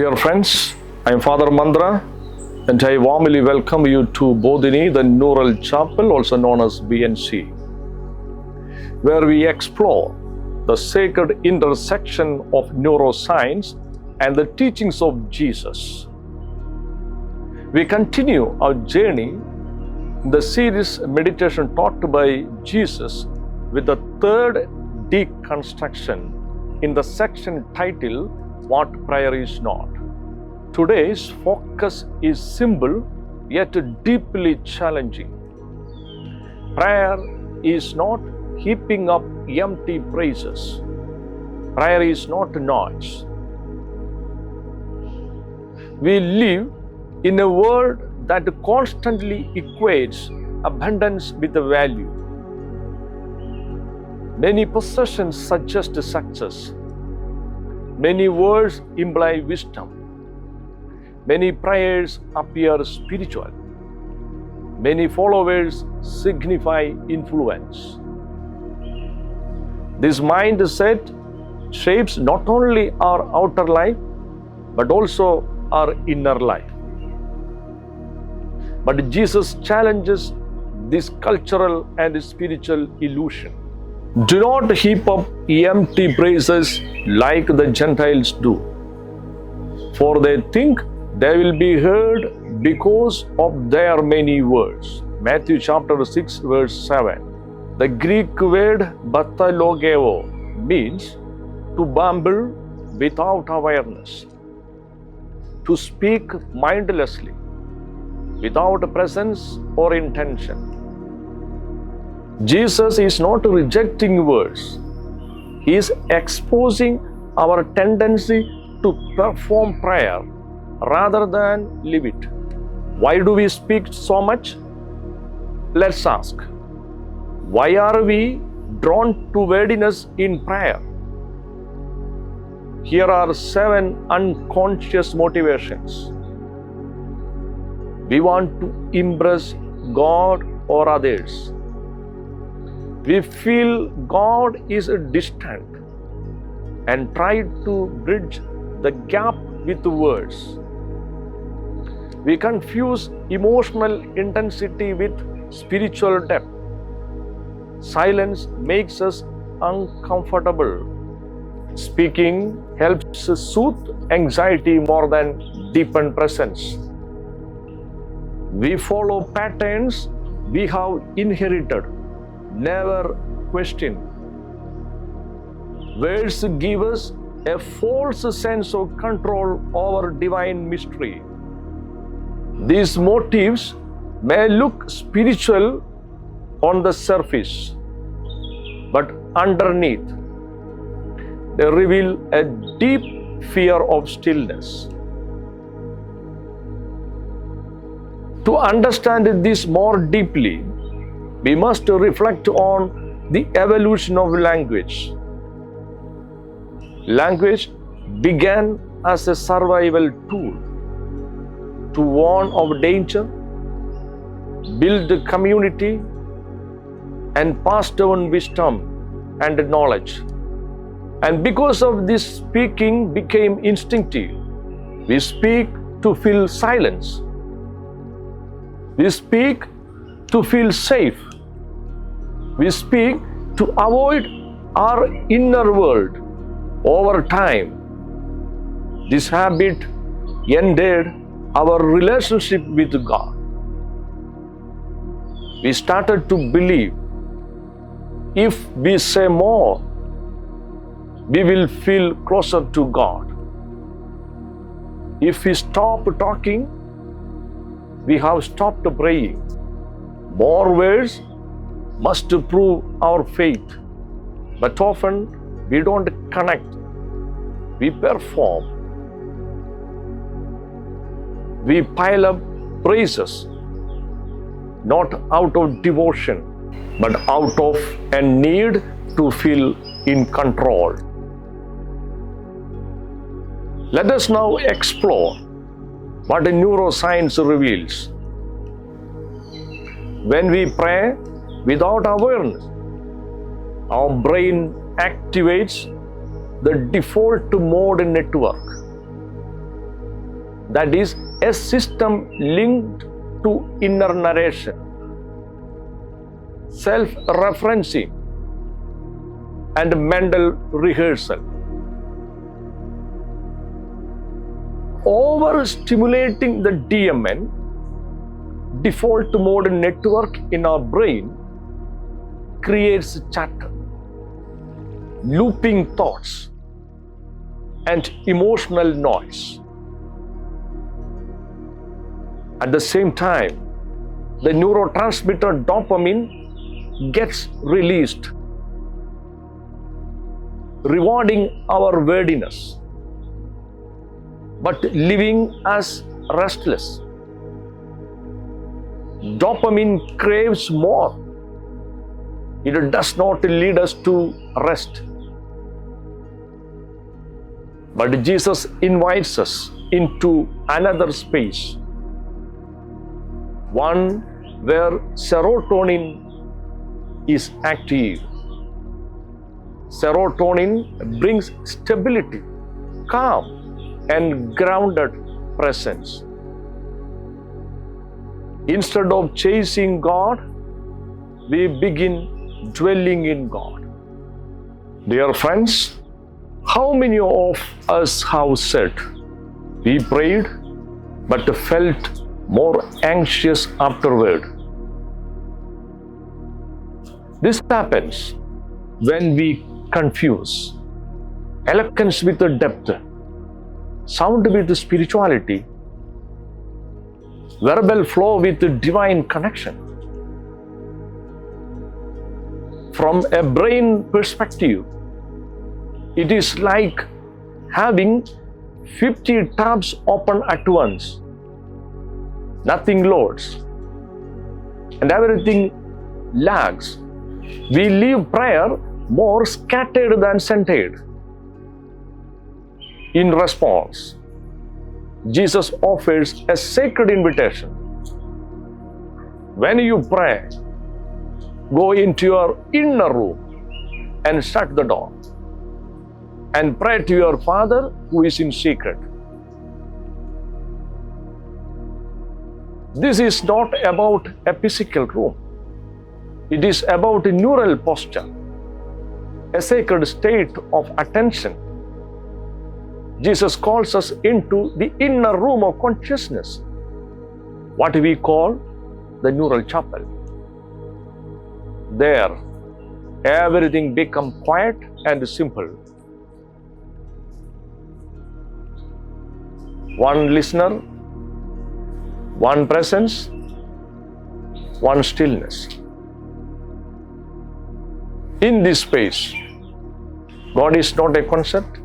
Dear friends, I am Father Mandra and I warmly welcome you to Bodhini, the Neural Chapel, also known as BNC, where we explore the sacred intersection of neuroscience and the teachings of Jesus. We continue our journey in the series meditation taught by Jesus with the third deconstruction in the section titled What Prayer Is Not. Today's focus is simple yet deeply challenging. Prayer is not heaping up empty phrases. Prayer is not noise. We live in a world that constantly equates abundance with the value. Many possessions suggest success. Many words imply wisdom. Many prayers appear spiritual. Many followers signify influence. This mindset shapes not only our outer life, but also our inner life. But Jesus challenges this cultural and spiritual illusion. Do not heap up empty praises like the Gentiles do, for they think they will be heard because of their many words. Matthew chapter 6 verse 7. The Greek word bathalogeo means to babble without awareness, to speak mindlessly, without presence or intention. Jesus is not rejecting words. He is exposing our tendency to perform prayer rather than live it. Why do we speak so much? Let's ask. Why are we drawn to wordiness in prayer? Here are 7 unconscious motivations. We want to impress God or others. We feel God is distant and try to bridge the gap with words. We confuse emotional intensity with spiritual depth. Silence makes us uncomfortable. Speaking helps soothe anxiety more than deepen presence. We follow patterns we have inherited, never question. Words give us a false sense of control over divine mystery. These motives may look spiritual on the surface, but underneath, they reveal a deep fear of stillness. To understand this more deeply, we must reflect on the evolution of language. Language began as a survival tool to warn of danger, build community, and pass down wisdom and knowledge. And because of this, speaking became instinctive. We speak to fill silence. We speak to feel safe. We speak to avoid our inner world. Over time, this habit ended our relationship with God. We started to believe if we say more, we will feel closer to God. If we stop talking, we have stopped praying. More words must prove our faith, but often we don't connect. We perform. We pile up praises, not out of devotion, but out of a need to feel in control. Let us now explore what neuroscience reveals. When we pray without awareness, our brain activates the default mode network. That is a system linked to inner narration, self-referencing, and mental rehearsal. Overstimulating the DMN, default mode network in our brain, creates chatter, looping thoughts, and emotional noise. At the same time, the neurotransmitter dopamine gets released, rewarding our wordiness, but leaving us restless. Dopamine craves more. It does not lead us to rest. But Jesus invites us into another space, one where serotonin is active. Serotonin brings stability, calm, and grounded presence. Instead of chasing God, we begin dwelling in God. Dear friends, how many of us have said we prayed but felt more anxious afterward? This happens when we confuse eloquence with depth, sound with spirituality, verbal flow with divine connection. From a brain perspective, it is like having 50 tabs open at once. Nothing loads and everything lags. We leave prayer more scattered than centered. In response, Jesus offers a sacred invitation. When you pray, go into your inner room and shut the door and pray to your Father who is in secret. This is not about a physical room. It is about a neural posture, a sacred state of attention. Jesus calls us into the inner room of consciousness, what we call the neural chapel. There, everything becomes quiet and simple. One listener, one presence, one stillness. In this space, God is not a concept,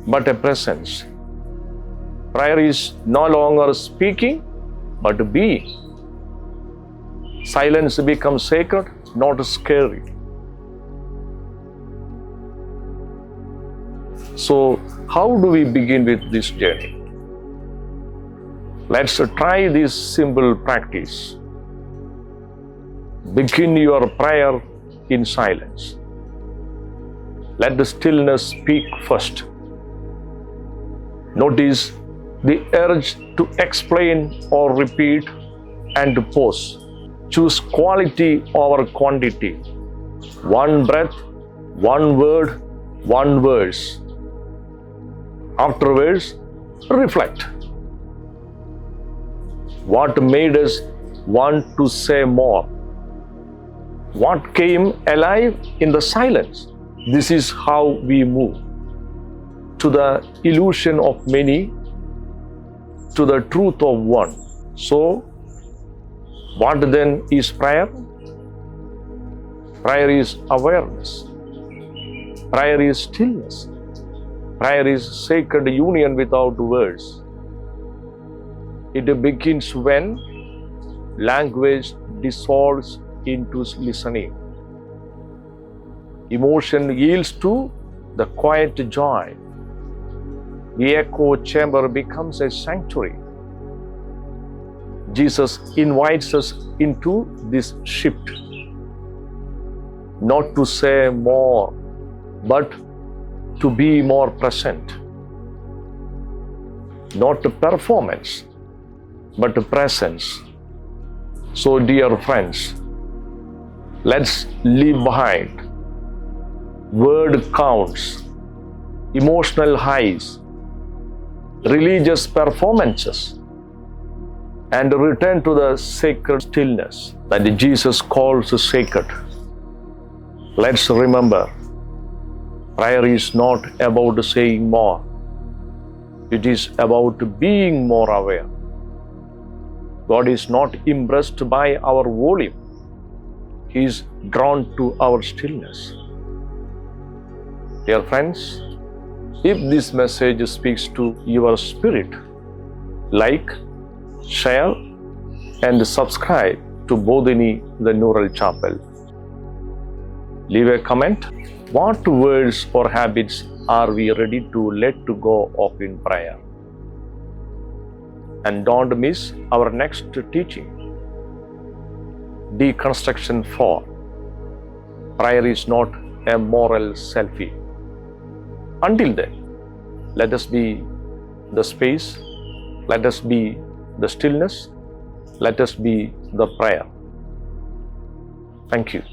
but a presence. Prayer is no longer speaking, but being. Silence becomes sacred, not scary. So, how do we begin with this journey? Let's try this simple practice. Begin your prayer in silence. Let the stillness speak first. Notice the urge to explain or repeat and to pause. Choose quality over quantity. One breath, one word, one verse. Afterwards, reflect. What made us want to say more? What came alive in the silence? This is how we move to the illusion of many, to the truth of one. So, what then is prayer? Prayer is awareness. Prayer is stillness. Prayer is sacred union without words. It begins when language dissolves into listening. Emotion yields to the quiet joy. The echo chamber becomes a sanctuary. Jesus invites us into this shift, not to say more, but to be more present. not performance, but presence. So, dear friends, let's leave behind word counts, emotional highs, religious performances, and return to the sacred stillness that Jesus calls sacred. Let's remember, prayer is not about saying more. It is about being more aware. God is not impressed by our volume. He is drawn to our stillness. Dear friends, if this message speaks to your spirit, like, share, and subscribe to Bodhini, the Neural Chapel. Leave a comment. What words or habits are we ready to let go of in prayer? And don't miss our next teaching, Deconstruction 4. Prayer is not a moral selfie. Until then, let us be the space, let us be the stillness, let us be the prayer. Thank you.